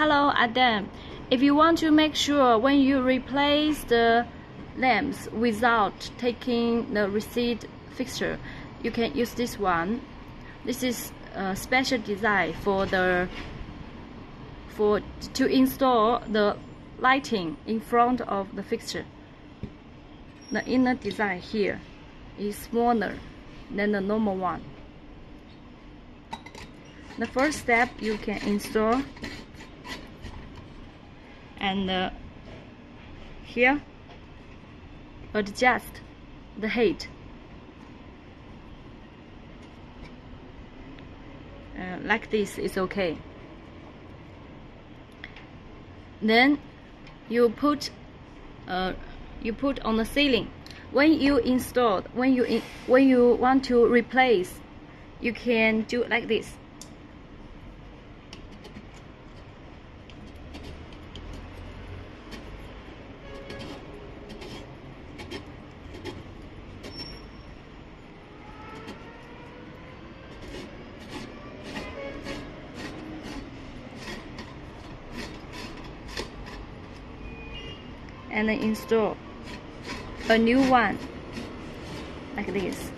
Hello Adam, if you want to make sure when you replace the lamps without taking the receipt fixture, you can use this one. This is a special design to install the lighting in front of the fixture. The inner design here is smaller than the normal one. The first step, you can install, and here adjust the height. Like this is okay. Then you put on the ceiling. When you install, when you want to replace, you can do like this. And then install a new one like this.